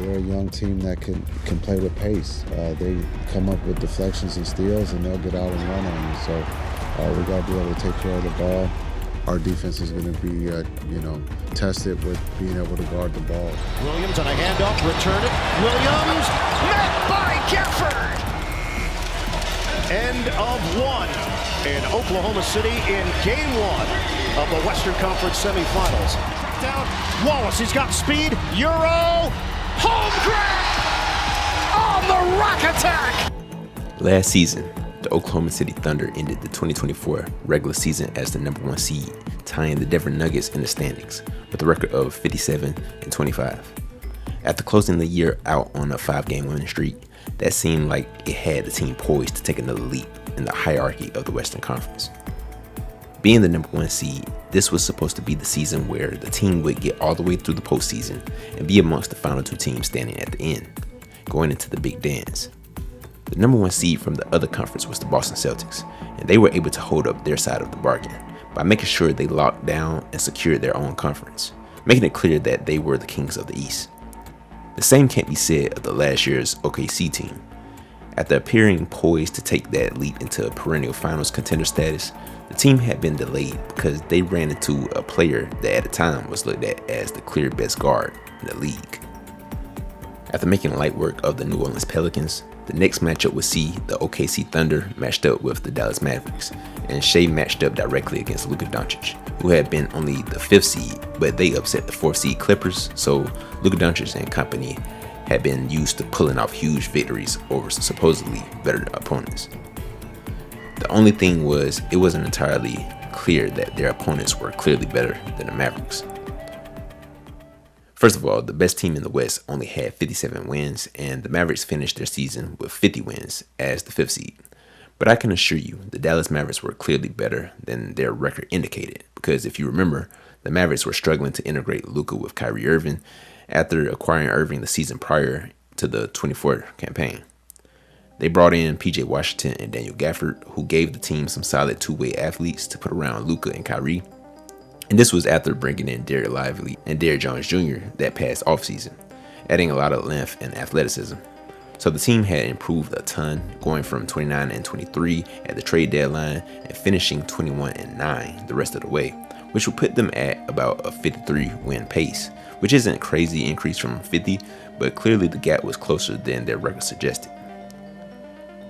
They're a young team that can play with pace. They come up with deflections and steals, and they'll get out and run on you. So we got to be able to take care of the ball. Our defense is going to be, tested with being able to guard the ball. Williams on a handoff, return it. Williams, met by Gafford. End of one in Oklahoma City in game one of the Western Conference semifinals. Down, Wallace, he's got speed. Euro, home grab on the rock attack. Last season, the Oklahoma City Thunder ended the 2024 regular season as the number 1 seed, tying the Denver Nuggets in the standings with a record of 57-25. After closing the year out on a 5-game winning streak, that seemed like it had the team poised to take another leap in the hierarchy of the Western Conference. Being the number 1 seed, this was supposed to be the season where the team would get all the way through the postseason and be amongst the final 2 teams standing at the end, going into the big dance. The number 1 seed from the other conference was the Boston Celtics, and they were able to hold up their side of the bargain by making sure they locked down and secured their own conference, making it clear that they were the kings of the East. The same can't be said of the last year's OKC team. After appearing poised to take that leap into a perennial finals contender status, the team had been delayed because they ran into a player that at the time was looked at as the clear best guard in the league. After making light work of the New Orleans Pelicans, the next matchup would see the OKC Thunder matched up with the Dallas Mavericks, and Shai matched up directly against Luka Doncic, who had been only the 5th seed, but they upset the 4th seed Clippers, so Luka Doncic and company had been used to pulling off huge victories over supposedly better opponents. The only thing was, it wasn't entirely clear that their opponents were clearly better than the Mavericks. First of all, the best team in the West only had 57 wins, and the Mavericks finished their season with 50 wins as the 5th seed. But I can assure you, the Dallas Mavericks were clearly better than their record indicated, because if you remember, the Mavericks were struggling to integrate Luka with Kyrie Irving after acquiring Irving the season prior to the 24 campaign. They brought in PJ Washington and Daniel Gafford, who gave the team some solid two-way athletes to put around Luka and Kyrie. And this was after bringing in Derek Lively and Derrick Jones Jr. that past offseason, adding a lot of length and athleticism. So the team had improved a ton, going from 29-23 at the trade deadline and finishing 21-9 the rest of the way, which would put them at about a 53-win pace, which isn't a crazy increase from 50, but clearly the gap was closer than their record suggested.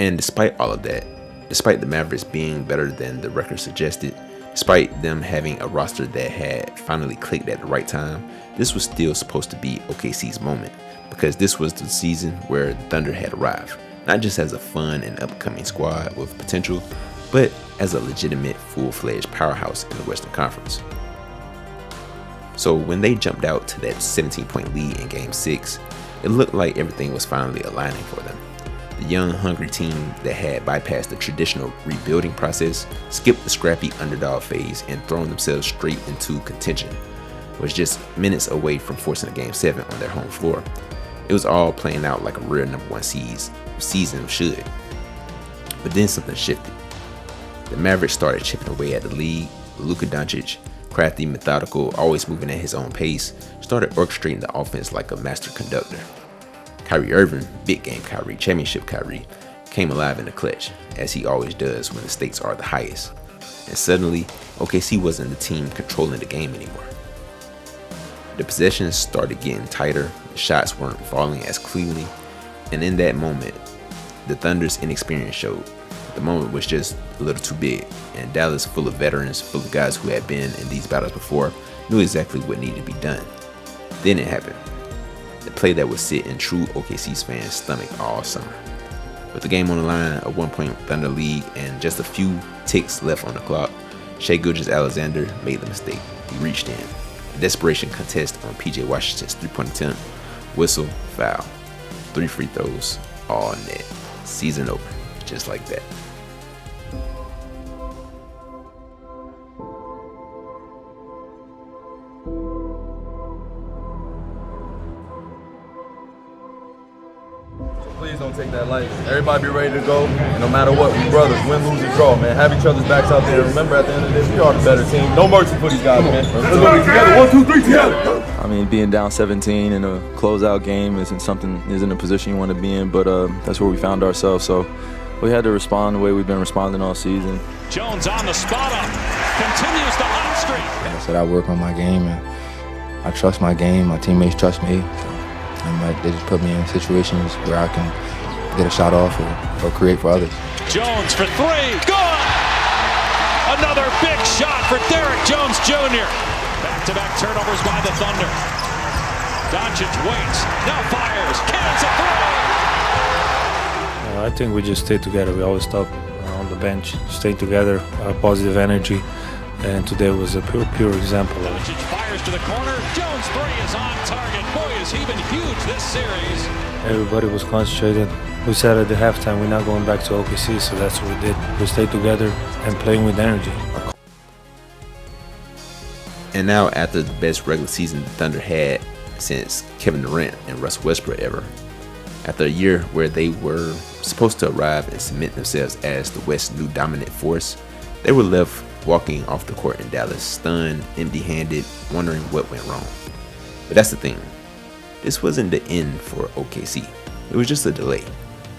And despite all of that, despite the Mavericks being better than the record suggested, despite them having a roster that had finally clicked at the right time, this was still supposed to be OKC's moment, because this was the season where the Thunder had arrived, not just as a fun and upcoming squad with potential, but as a legitimate full-fledged powerhouse in the Western Conference. So when they jumped out to that 17-point lead in Game 6, it looked like everything was finally aligning for them. The young, hungry team that had bypassed the traditional rebuilding process, skipped the scrappy underdog phase, and thrown themselves straight into contention, was just minutes away from forcing a Game 7 on their home floor. It was all playing out like a real number 1 season should. But then something shifted. The Mavericks started chipping away at the lead. Luka Doncic, crafty, methodical, always moving at his own pace, started orchestrating the offense like a master conductor. Kyrie Irving, big game Kyrie, championship Kyrie, came alive in the clutch, as he always does when the stakes are the highest. And suddenly, OKC wasn't the team controlling the game anymore. The possessions started getting tighter, the shots weren't falling as cleanly, and in that moment, the Thunder's inexperience showed. The moment was just a little too big, and Dallas, full of veterans, full of guys who had been in these battles before, knew exactly what needed to be done. Then it happened. The play that would sit in true OKC's fans' stomach all summer. With the game on the line, a 1-point Thunder lead, and just a few ticks left on the clock, Shai Gilgeous-Alexander made the mistake. He reached in. A desperation contest on PJ Washington's 3-point attempt. Whistle, foul. 3 free throws, all net. Season over, just like that. Please please don't take that light. Everybody be ready to go, and no matter what, we brothers, win, lose, or draw, man. Have each other's backs out there. Remember, at the end of the day, we are the better team. No mercy for these guys, man. Let's go together. 1, 2, 3, together. I mean, being down 17 in a closeout game isn't a position you want to be in, but that's where we found ourselves. So we had to respond the way we've been responding all season. Jones on the spot up, continues the hot streak. Like I said, I work on my game, and I trust my game. My teammates trust me. And they just put me in situations where I can get a shot off or create for others. Jones for three, good! Another big shot for Derrick Jones Jr. Back-to-back turnovers by the Thunder. Doncic waits, now fires, cans a three! I think we just stay together. We always talk on the bench, stay together, positive energy, and today was a pure example of it. Doncic fires to the corner, Jones three is on target. Boy, has he been huge this series. Everybody was concentrated. We said at the halftime we're not going back to OKC, so that's what we did. We stayed together and playing with energy. And now, after the best regular season the Thunder had since Kevin Durant and Russell Westbrook ever, after a year where they were supposed to arrive and cement themselves as the West's new dominant force, they were left walking off the court in Dallas, stunned, empty-handed, wondering what went wrong. But that's the thing. This wasn't the end for OKC. It was just a delay.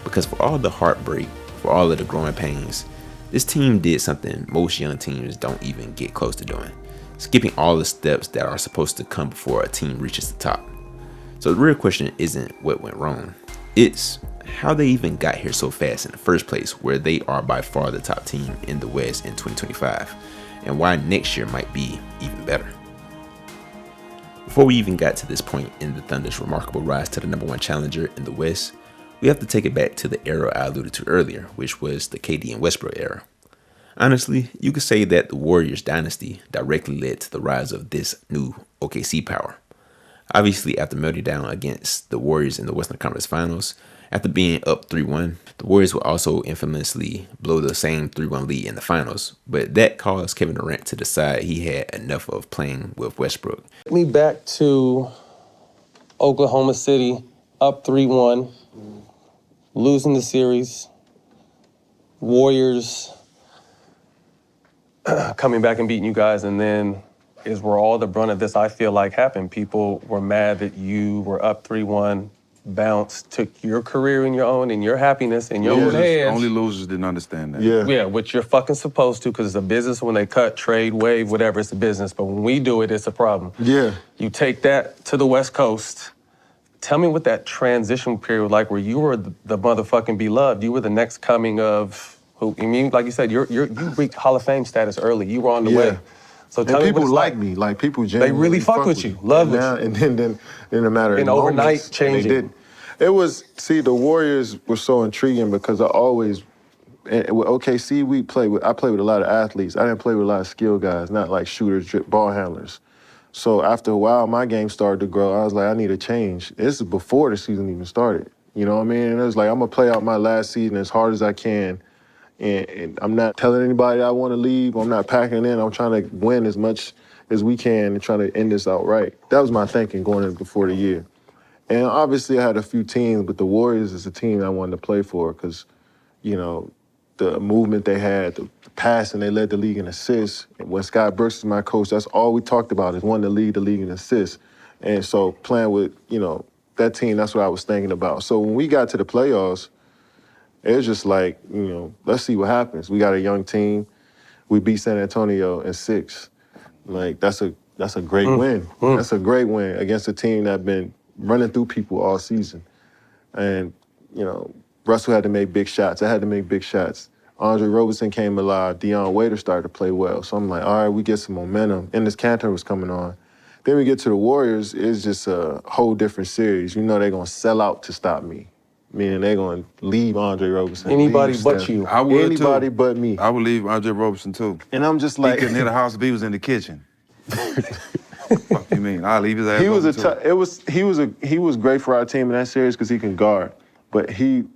Because for all the heartbreak, for all of the growing pains, this team did something most young teams don't even get close to doing. Skipping all the steps that are supposed to come before a team reaches the top. So the real question isn't what went wrong. It's how they even got here so fast in the first place, where they are by far the top team in the West in 2025, and why next year might be even better. Before we even got to this point in the Thunder's remarkable rise to the #1 challenger in the West, we have to take it back to the era I alluded to earlier, which was the KD and Westbrook era. Honestly, you could say that the Warriors dynasty directly led to the rise of this new OKC power. Obviously, after melting down against the Warriors in the Western Conference Finals, after being up 3-1, the Warriors would also infamously blow the same 3-1 lead in the finals, but that caused Kevin Durant to decide he had enough of playing with Westbrook. Me back to Oklahoma City, up 3-1, losing the series, Warriors coming back and beating you guys, and then is where all the brunt of this, I feel like, happened. People were mad that you were up 3-1, bounced, took your career in your own and your happiness in your own hands. Only losers didn't understand that. Yeah, which you're fucking supposed to, because it's a business. When they cut, trade, wave, whatever, it's a business. But when we do it, it's a problem. Yeah. You take that to the West Coast. Tell me what that transition period was like, where you were the motherfucking beloved. You were the next coming of who? I mean, like you said, you reached Hall of Fame status early. You were on the way. So tell and me people what it's like me, like people genuinely they really fuck with you, love with you. And then in a matter of and overnight moments, changing. They did. It was, see, the Warriors were so intriguing because I always, and with OKC, I played with a lot of athletes. I didn't play with a lot of skill guys, not like shooters, ball handlers. So after a while, my game started to grow. I was like, I need a change. This is before the season even started. You know what I mean? And it was like, I'm gonna play out my last season as hard as I can. And I'm not telling anybody I want to leave. I'm not packing in. I'm trying to win as much as we can and trying to end this out right. That was my thinking going in before the year. And obviously I had a few teams, but the Warriors is a team I wanted to play for because, you know, the movement they had, the passing, they led the league in assists. And when Scott Brooks is my coach, that's all we talked about is wanting to lead the league in assists. And so playing with, you know, that team, that's what I was thinking about. So when we got to the playoffs, it was just like, you know, let's see what happens. We got a young team. We beat San Antonio in 6. Like, that's a great win. That's a great win against a team that been running through people all season. And, you know, Russell had to make big shots. I had to make big shots. Andre Roberson came alive. Dion Waiters started to play well. So I'm like, all right, we get some momentum. And this Cantor was coming on. Then we get to the Warriors. It's just a whole different series. You know they're going to sell out to stop me. Meaning they're going to leave Andre Roberson. Anybody but you. I would Anybody but me. I would leave Andre Roberson too. And I'm just like... He couldn't hit a house if he was in the kitchen. Fuck you mean? I'll leave his ass He was great for our team in that series because he can guard. But he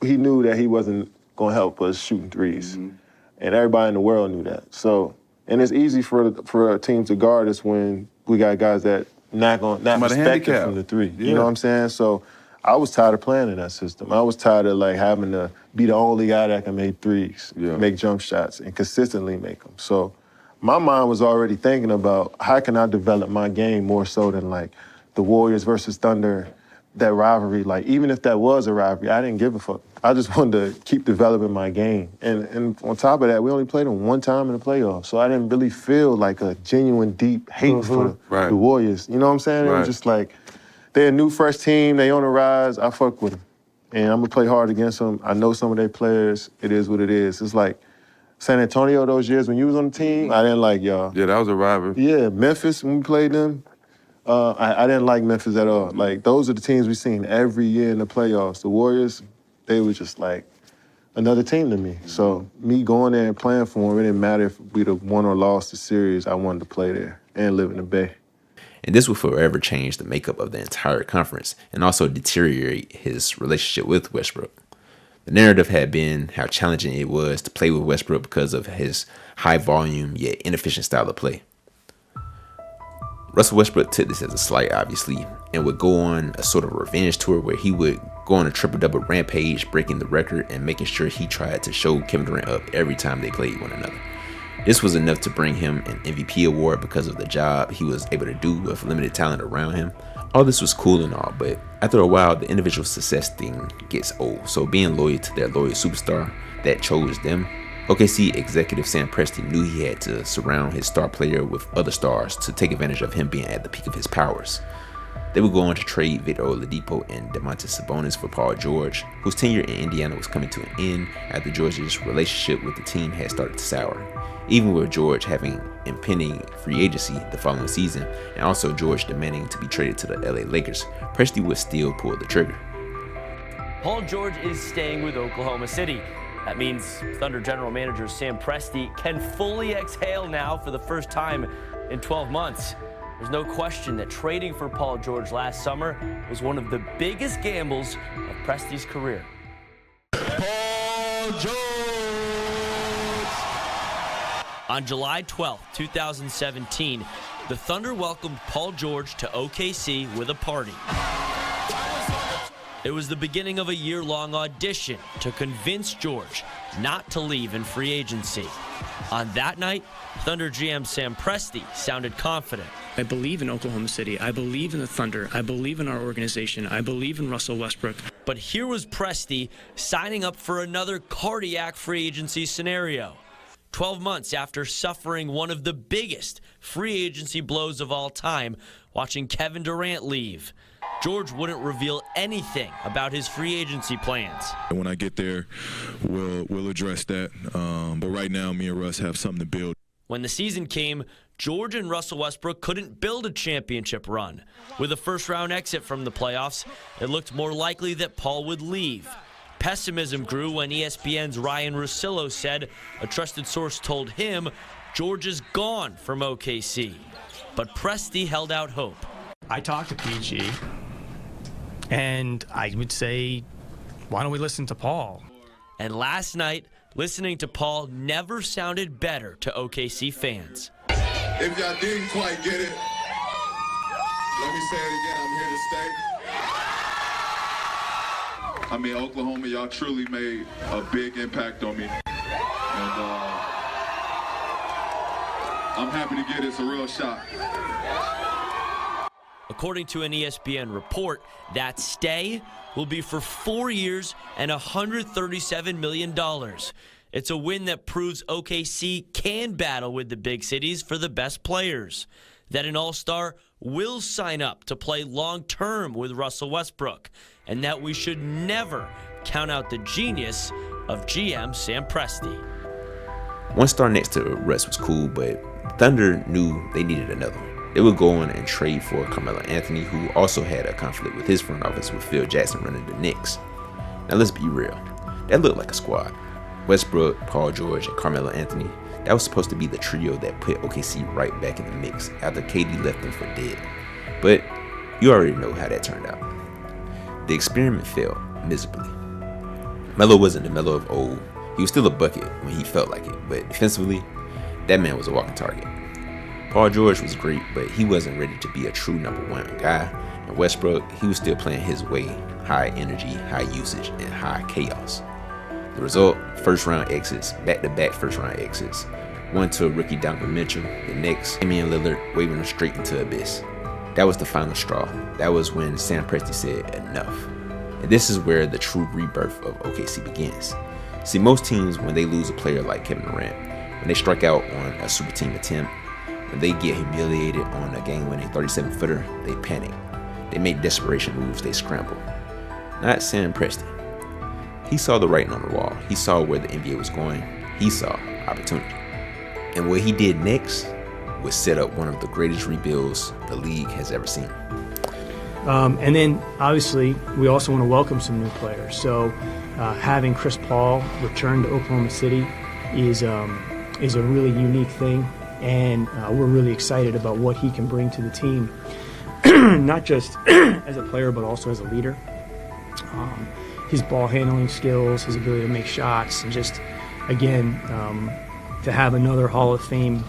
knew that he wasn't going to help us shooting threes. And everybody in the world knew that. So, and it's easy for a team to guard us when we got guys that not respect it from the three. You know what I'm saying? So I was tired of playing in that system. I was tired of like having to be the only guy that can make threes, make jump shots, and consistently make them. So my mind was already thinking about how can I develop my game more so than like the Warriors versus Thunder, that rivalry. Like even if that was a rivalry, I didn't give a fuck. I just wanted to keep developing my game. And on top of that, we only played them one time in the playoffs. So I didn't really feel like a genuine deep hate for the Warriors. You know what I'm saying? It was just like, they're a new fresh team, they on the rise, I fuck with them. And I'm gonna play hard against them. I know some of their players, it is what it is. It's like San Antonio those years when you was on the team, I didn't like y'all. Yeah, that was a rivalry. Yeah, Memphis, when we played them, I didn't like Memphis at all. Like, those are the teams we seen every year in the playoffs. The Warriors, they were just like another team to me. So me going there and playing for them, it didn't matter if we'd have won or lost the series, I wanted to play there and live in the Bay. And this would forever change the makeup of the entire conference and also deteriorate his relationship with Westbrook. The narrative had been how challenging it was to play with Westbrook because of his high volume yet inefficient style of play. Russell Westbrook took this as a slight, obviously, and would go on a sort of revenge tour where he would go on a triple-double rampage, breaking the record and making sure he tried to show Kevin Durant up every time they played one another. This was enough to bring him an MVP award because of the job he was able to do with limited talent around him. All this was cool and all, but after a while, the individual success thing gets old. So being loyal to their loyal superstar that chose them, OKC executive Sam Presti knew he had to surround his star player with other stars to take advantage of him being at the peak of his powers. They would go on to trade Victor Oladipo and Domantas Sabonis for Paul George, whose tenure in Indiana was coming to an end after George's relationship with the team had started to sour. Even with George having impending free agency the following season, and also George demanding to be traded to the LA Lakers, Presti would still pull the trigger. Paul George is staying with Oklahoma City. That means Thunder general manager Sam Presti can fully exhale now for the first time in 12 months. There's no question that trading for Paul George last summer was one of the biggest gambles of Presti's career. Paul George! On July 12, 2017, the Thunder welcomed Paul George to OKC with a party. It was the beginning of a year-long audition to convince George not to leave in free agency. On that night, Thunder GM Sam Presti sounded confident. I believe in Oklahoma City. I believe in the Thunder. I believe in our organization. I believe in Russell Westbrook. But here was Presti signing up for another cardiac free agency scenario. 12 months after suffering one of the biggest free agency blows of all time, watching Kevin Durant leave. George wouldn't reveal anything about his free agency plans. When I get there, we'll address that. But right now, me and Russ have something to build. When the season came, George and Russell Westbrook couldn't build a championship run. With a first-round exit from the playoffs, it looked more likely that Paul would leave. Pessimism grew when ESPN's Ryan Russillo said a trusted source told him George is gone from OKC. But Presti held out hope. I talked to PG, and I would say, why don't we listen to Paul? And last night, listening to Paul never sounded better to OKC fans. If y'all didn't quite get it, let me say it again, I'm here to stay. I mean, Oklahoma, y'all truly made a big impact on me. And I'm happy to get it. It's a real shock. According to an ESPN report, that stay will be for 4 years and $137 million. It's a win that proves OKC can battle with the big cities for the best players. That an all-star will sign up to play long-term with Russell Westbrook. And that we should never count out the genius of GM Sam Presti. One star next to Russ was cool, but Thunder knew they needed another one. They would go on and trade for Carmelo Anthony, who also had a conflict with his front office with Phil Jackson running the Knicks. Now let's be real, that looked like a squad. Westbrook, Paul George, and Carmelo Anthony, that was supposed to be the trio that put OKC right back in the mix after KD left them for dead. But you already know how that turned out. The experiment failed miserably. Melo wasn't the Melo of old. He was still a bucket when he felt like it, but defensively, that man was a walking target. Paul George was great, but he wasn't ready to be a true number one guy. And Westbrook, he was still playing his way high energy, high usage, and high chaos. The result, first round exits, back-to-back first round exits. One to rookie Donovan Mitchell, the next Damian Lillard waving him straight into abyss. That was the final straw. That was when Sam Presti said enough. And this is where the true rebirth of OKC begins. See, most teams, when they lose a player like Kevin Durant, when they strike out on a super team attempt, when they get humiliated on a game-winning 37-footer, they panic. They make desperation moves, they scramble. Not Sam Presti. He saw the writing on the wall. He saw where the NBA was going. He saw opportunity. And what he did next was set up one of the greatest rebuilds the league has ever seen. And then, obviously, we also want to welcome some new players. So having Chris Paul return to Oklahoma City is a really unique thing. And we're really excited about what he can bring to the team, not just as a player, but also as a leader. His ball handling skills, his ability to make shots, and just, again, to have another Hall of Fame,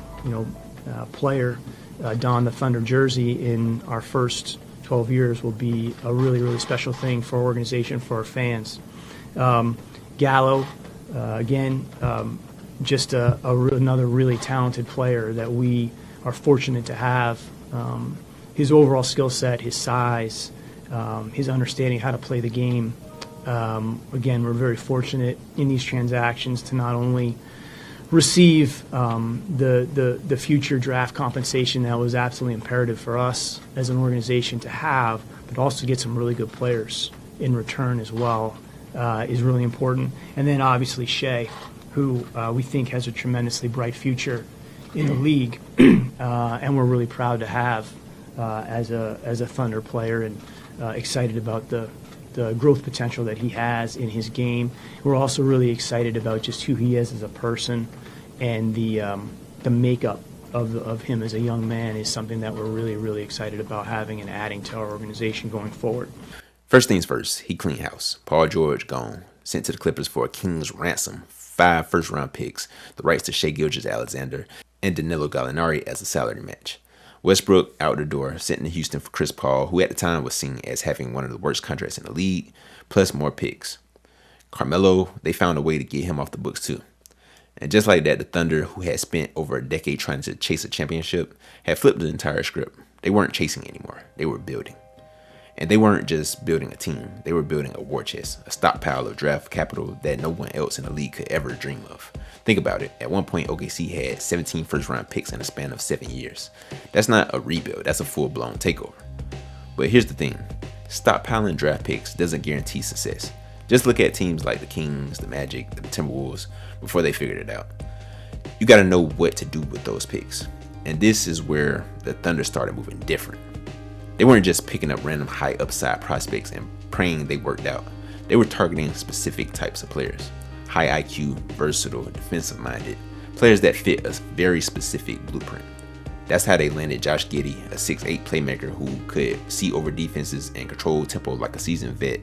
player don the Thunder jersey in our first 12 years will be a really, really special thing for our organization, for our fans. Gallo, again, just another really talented player that we are fortunate to have. His overall skill set, his size, his understanding how to play the game. Again, we're very fortunate in these transactions to not only receive the future draft compensation that was absolutely imperative for us as an organization to have, but also get some really good players in return as well is really important. And then obviously Shai, who we think has a tremendously bright future in the league, and we're really proud to have as a Thunder player, and excited about the growth potential that he has in his game. We're also really excited about just who he is as a person, and the makeup of him as a young man is something that we're really, really excited about having and adding to our organization going forward. First things first, he cleaned house. Paul George gone, sent to the Clippers for a king's ransom, 5 first-round picks, the rights to Shai Gilgeous-Alexander, and Danilo Gallinari as a salary match. Westbrook out the door, sent to Houston for Chris Paul, who at the time was seen as having one of the worst contracts in the league, plus more picks. Carmelo, they found a way to get him off the books too. And just like that, the Thunder, who had spent over a decade trying to chase a championship, had flipped the entire script. They weren't chasing anymore. They were building. And they weren't just building a team. They were building a war chest, a stockpile of draft capital that no one else in the league could ever dream of. Think about it. At one point, OKC had 17 first-round picks in a span of 7 years. That's not a rebuild. That's a full-blown takeover. But here's the thing. Stockpiling draft picks doesn't guarantee success. Just look at teams like the Kings, the Magic, the Timberwolves before they figured it out. You got to know what to do with those picks. And this is where the Thunder started moving different. They weren't just picking up random high upside prospects and praying they worked out. They were targeting specific types of players. High IQ, versatile, defensive-minded, players that fit a very specific blueprint. That's how they landed Josh Giddey, a 6'8 playmaker who could see over defenses and control tempo like a seasoned vet.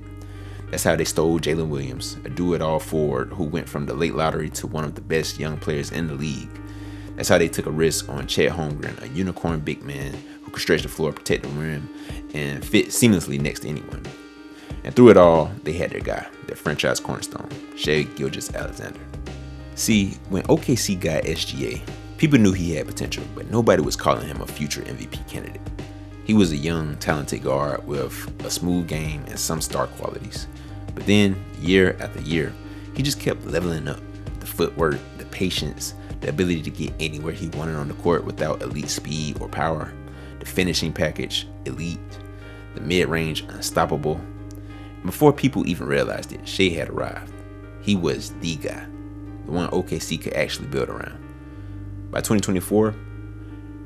That's how they stole Jalen Williams, a do-it-all forward who went from the late lottery to one of the best young players in the league. That's how they took a risk on Chet Holmgren, a unicorn big man who could stretch the floor, protect the rim, and fit seamlessly next to anyone. And through it all, they had their guy, their franchise cornerstone, Shai Gilgeous-Alexander. See, when OKC got SGA, people knew he had potential, but nobody was calling him a future MVP candidate. He was a young, talented guard with a smooth game and some star qualities. But then, year after year, he just kept leveling up. The footwork, the patience, the ability to get anywhere he wanted on the court without elite speed or power, the finishing package, elite, the mid-range, unstoppable. And before people even realized it, Shai had arrived. He was the guy, the one OKC could actually build around. By 2024,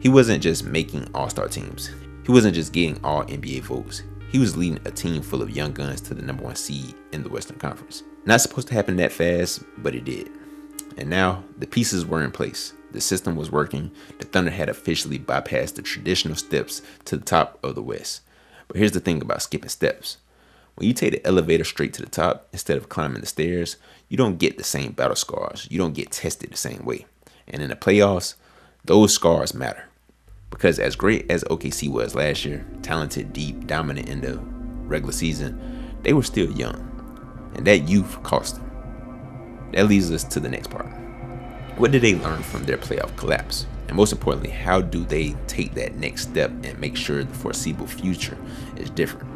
he wasn't just making all-star teams. He wasn't just getting all NBA votes. He was leading a team full of young guns to the #1 seed in the Western Conference. Not supposed to happen that fast, but it did. And now, the pieces were in place. The system was working. The Thunder had officially bypassed the traditional steps to the top of the West. But here's the thing about skipping steps. When you take the elevator straight to the top instead of climbing the stairs, you don't get the same battle scars. You don't get tested the same way. And in the playoffs, those scars matter. Because as great as OKC was last year, talented, deep, dominant in the regular season, they were still young, and that youth cost them. That leads us to the next part. What did they learn from their playoff collapse? And most importantly, how do they take that next step and make sure the foreseeable future is different?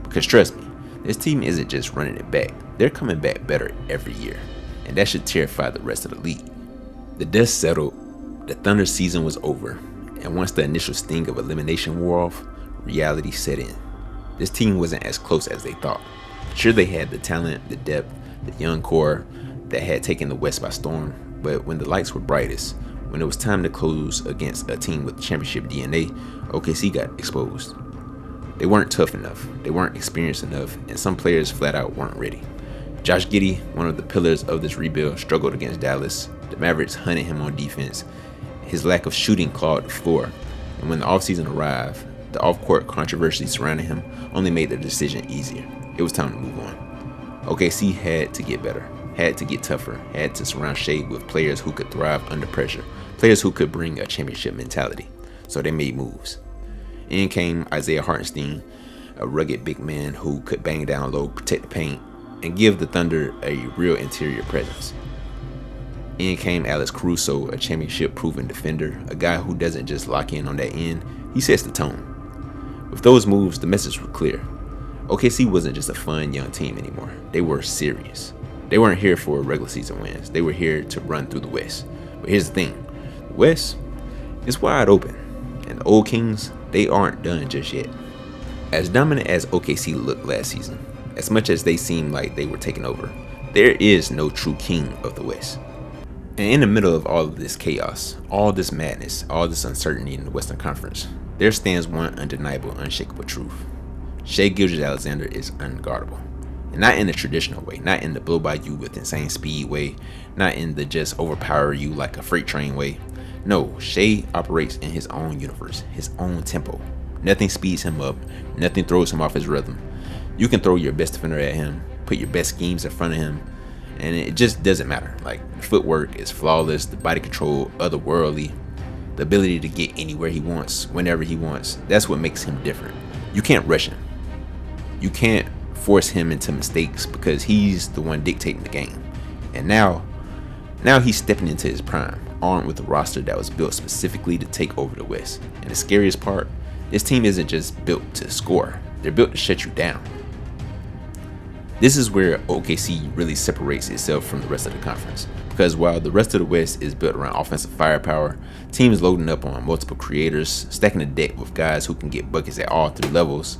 Because trust me, this team isn't just running it back. They're coming back better every year, and that should terrify the rest of the league. The dust settled, the Thunder season was over, and once the initial sting of elimination wore off, reality set in. This team wasn't as close as they thought. Sure, they had the talent, the depth, the young core that had taken the West by storm, but when the lights were brightest, when it was time to close against a team with championship DNA, OKC got exposed. They weren't tough enough, they weren't experienced enough, and some players flat out weren't ready. Josh Giddey, one of the pillars of this rebuild, struggled against Dallas. The Mavericks hunted him on defense. His lack of shooting clawed the floor, and when the offseason arrived, the off-court controversy surrounding him only made the decision easier. It was time to move on. OKC had to get better, had to get tougher, had to surround Shai with players who could thrive under pressure, players who could bring a championship mentality. So they made moves. In came Isaiah Hartenstein, a rugged big man who could bang down low, protect the paint, and give the Thunder a real interior presence. In came Alex Caruso, a championship-proven defender, a guy who doesn't just lock in on that end, he sets the tone. With those moves, the message was clear. OKC wasn't just a fun young team anymore. They were serious. They weren't here for regular season wins. They were here to run through the West. But here's the thing. The West is wide open. And the old Kings, they aren't done just yet. As dominant as OKC looked last season, as much as they seemed like they were taking over, there is no true king of the West. And in the middle of all of this chaos, all this madness, all this uncertainty in the Western Conference, there stands one undeniable, unshakable truth. Shai Gilgeous-Alexander is unguardable. And not in the traditional way, not in the blow by you with insane speed way, not in the just overpower you like a freight train way. No, Shai operates in his own universe, his own tempo. Nothing speeds him up, nothing throws him off his rhythm. You can throw your best defender at him, put your best schemes in front of him, and it just doesn't matter. Like, footwork is flawless, the body control otherworldly, the ability to get anywhere he wants, whenever he wants. That's what makes him different. You can't rush him. You can't force him into mistakes because he's the one dictating the game. And now he's stepping into his prime, armed with a roster that was built specifically to take over the West. And the scariest part, this team isn't just built to score, they're built to shut you down. This is where OKC really separates itself from the rest of the conference, because while the rest of the West is built around offensive firepower, teams loading up on multiple creators, stacking the deck with guys who can get buckets at all three levels,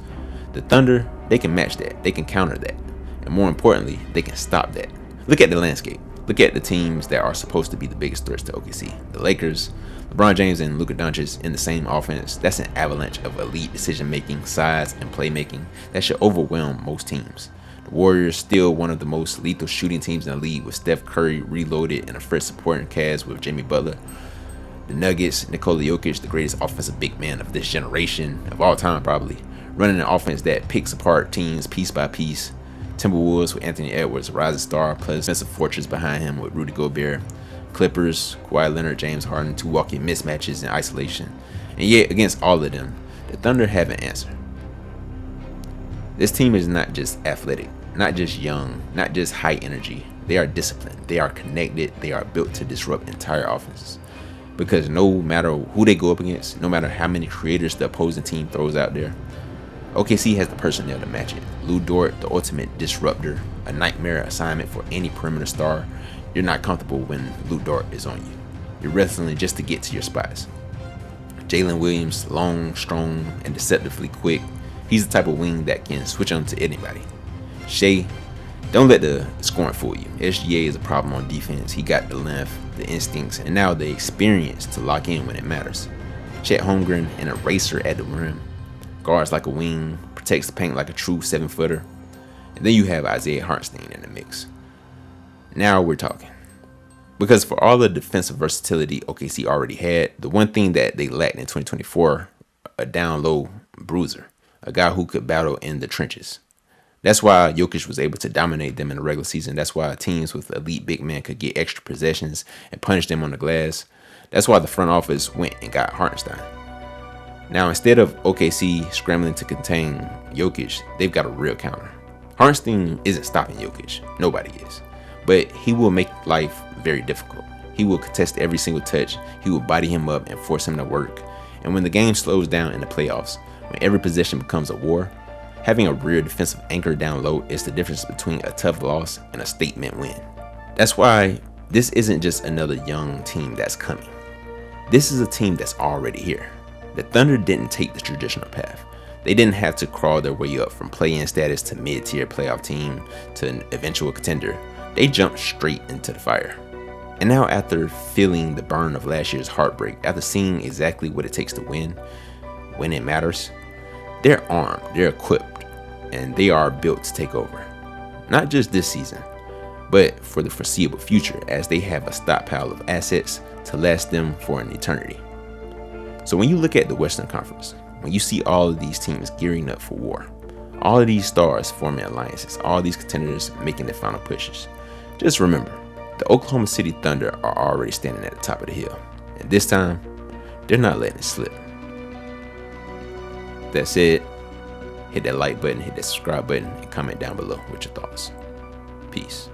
the Thunder, they can match that, they can counter that, and more importantly, they can stop that. Look at the landscape. Look at the teams that are supposed to be the biggest threats to OKC. The Lakers, LeBron James and Luka Doncic in the same offense, that's an avalanche of elite decision-making, size, and playmaking that should overwhelm most teams. The Warriors, still one of the most lethal shooting teams in the league with Steph Curry reloaded and a fresh supporting cast with Jimmy Butler. The Nuggets, Nikola Jokic, the greatest offensive big man of this generation, of all time probably, running an offense that picks apart teams piece by piece. Timberwolves with Anthony Edwards, rising star, plus defensive fortress behind him with Rudy Gobert. Clippers, Kawhi Leonard, James Harden, two walking mismatches in isolation. And yet, against all of them, the Thunder have an answer. This team is not just athletic, not just young, not just high energy. They are disciplined, they are connected, they are built to disrupt entire offenses. Because no matter who they go up against, no matter how many creators the opposing team throws out there, OKC has the personnel to match it. Lou Dort, the ultimate disruptor, a nightmare assignment for any perimeter star. You're not comfortable when Lou Dort is on you. You're wrestling just to get to your spots. Jalen Williams, long, strong, and deceptively quick. He's the type of wing that can switch on to anybody. Shai, don't let the scoring fool you. SGA is a problem on defense. He got the length, the instincts, and now the experience to lock in when it matters. Chet Holmgren, an eraser at the rim. Guards like a wing, protects the paint like a true 7-footer. And then you have Isaiah Hartenstein in the mix. Now we're talking. Because for all the defensive versatility OKC already had, the one thing that they lacked in 2024, a down low bruiser, a guy who could battle in the trenches. That's why Jokic was able to dominate them in the regular season. That's why teams with elite big men could get extra possessions and punish them on the glass. That's why the front office went and got Hartenstein. Now, instead of OKC scrambling to contain Jokic, they've got a real counter. Hartenstein isn't stopping Jokic. Nobody is. But he will make life very difficult. He will contest every single touch. He will body him up and force him to work. And when the game slows down in the playoffs, when every possession becomes a war, having a real defensive anchor down low is the difference between a tough loss and a statement win. That's why this isn't just another young team that's coming. This is a team that's already here. The Thunder didn't take the traditional path. They didn't have to crawl their way up from play-in status to mid-tier playoff team to an eventual contender. They jumped straight into the fire. And now, after feeling the burn of last year's heartbreak, after seeing exactly what it takes to win, when it matters, they're armed, they're equipped, and they are built to take over. Not just this season, but for the foreseeable future, as they have a stockpile of assets to last them for an eternity. So when you look at the Western Conference, when you see all of these teams gearing up for war, all of these stars forming alliances, all these contenders making their final pushes, just remember, the Oklahoma City Thunder are already standing at the top of the hill. And this time, they're not letting it slip. That said, hit that like button, hit that subscribe button, and comment down below with your thoughts. Peace.